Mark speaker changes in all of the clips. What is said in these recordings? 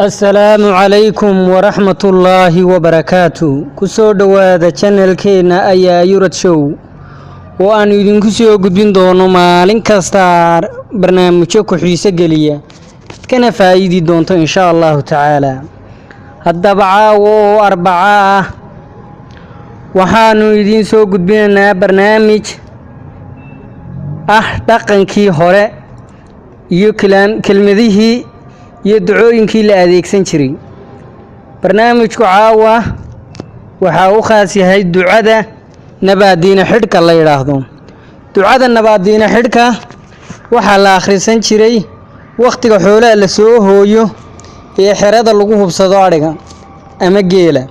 Speaker 1: السلام عليكم ورحمة الله وبركاته كسو دوادا channel كينا أيا يورد شو وأن يدين كسو قدين دونو مالين كاستار برنامجو كحيسة قليا كان فايدي دونتو إن شاء الله تعالى الدبعة وأربعة وحانو يدين سو قدبيننا برنامج دقنكي هوري يو كلمذيه يدعوينكي لأديكسن جري برنامجكو عاوة waxaa u khaas yahay ducada nabaadiina xidhka la yiraahdo ducada nabaadiina xidhka waxa la akhrisan jiray waqtiga xoolaha la soo hooyo ee xirada lagu hubsado ariga ama geela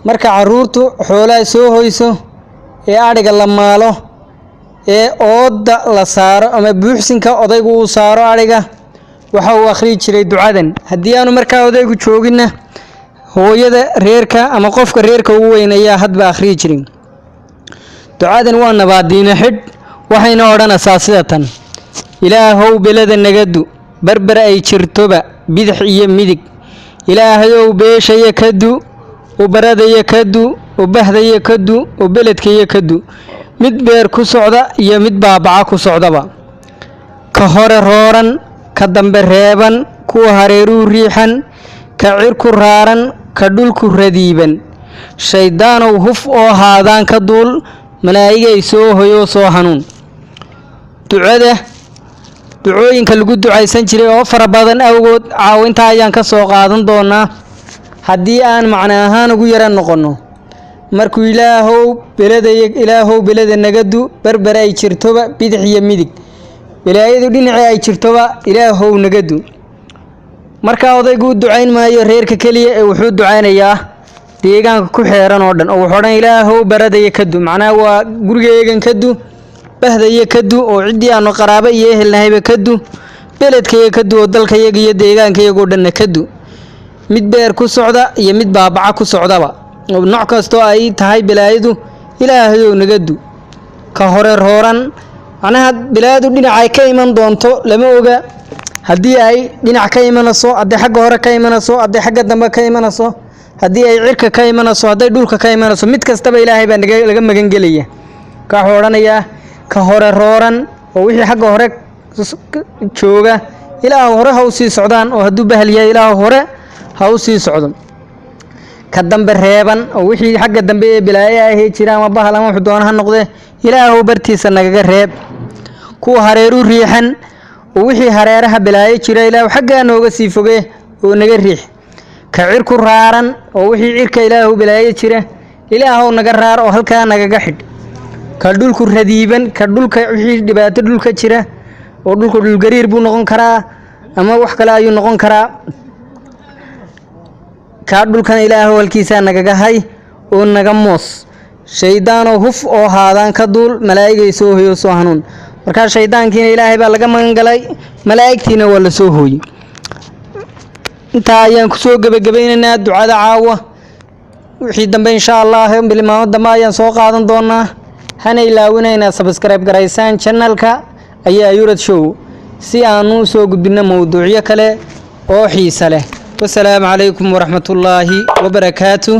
Speaker 1: marka caruurtu xoolaha soo hooyso ee ariga la maalo ee ooda la saaro ama buuxsinka odaygu uu saaro ariga waxa uu akhri jiray ducadan hadii aanu markaa odaygu joogina hooyada reerka ama qofka reerka ugu weyn ayaa hadba akhri jirin ducadan waa nabaadiina xid waxayna odhanaysaa sida tan ilaahow belada nagadu barbar ay jirtoba bidix iyo midig ilaahayow beeshaya kadu u baradaya kadu u bahdaya kadu u beledkaya kadu mid beer ku socda iyo mid baabaca ku socdaba ka hore rooran ka dambe reeban kuwa hareeru riixan ka cirku raaran ka dhulku radiiban shaydaanow huf oo haadaan ka duul malaa'igay soo hoyo soo hanuun ducooyinka lagu ducaysan jiray oo fara badan awgood caawinta ayaan ka soo qaadan doonaa haddii aan macna ahaan ugu yara noqono markuu ilaahow belada nagadu barbar ay jirtoba bidix iyo midig wilaayadu dhinaca ay jirtoba ilaahow nagadu marka odaygu ducayn maayo reerka kaliya ee wuxuu ducaynayaa deegaanka ku xeeran oo dhan oo wuxuu odhan ilaahow baradaya kadu macnaha waa gurigeegan kadu bahdaya kadu oo cidii aanu qaraabo iyo ehelnahayba kadu beledkayga kadu oo dalkayaga iyo deegaankayaga oo dhan kadu mid beer ku socda iyo mid baabaca ku socdaba nooc kasto ay tahay bilaayadu ilaahow nagadu ka hore rooran macnaha bilaayadu dhinacay ka iman doonto lama oga haddii ay dhinac ka imanayso haddii xagga hore ka imanayso haddii xagga dambe ka imanayso haddii ay cirka ka imanayso haddii dhulka ka imanayso mid kastaba ilaahay baa laga magan gelaya ka xooranayaa ka hore rooran oo wixii xagga hore jooga ilaahu hore ha u sii socdaan oo hadduu bahal yahay ilaahu hore ha u sii socdo ka dambe reeban oo wixii xagga dambe ee bilaaye ay jiraan ama bahal ama wuxuu doona ha noqdee ilaahu bartiisa nagaga reeb kuwa hareeru riixan oo wixii hareeraha bilaaye jira ilaahu xagga nooga sii fogee oo naga riix ka cirku raaran oo wixii cirka ilaahu bilaaye jira ilaahu naga raar oo halka nagaga xidh ka dhulku radiiban ka dhulka wixii dhibaato dhulka jira oo dhulku dhul gariir buu noqon karaa ama wax kale ayuu noqon karaa ka dhulkan ilaahu halkiisa nagaga hay oo naga moos shaydaano huf oo haadaan ka duul malaa'igay soo hoyo soo hanuun marka shaydaankiina ilaahay baa laga magan galay malaa'igtiina waa la soo hooyay inta ayaan ku soo gabagabaynaynaa ducada caawa wixii dambe insha Allah bilmaamo dambe ayaan soo qaadan doonaa hana ilaawinayna subscribe garaysaan channelka ayaa yurad show si aanu soo gudbino mowduucyo kale oo xiiso leh والسلام عليكم ورحمة الله وبركاته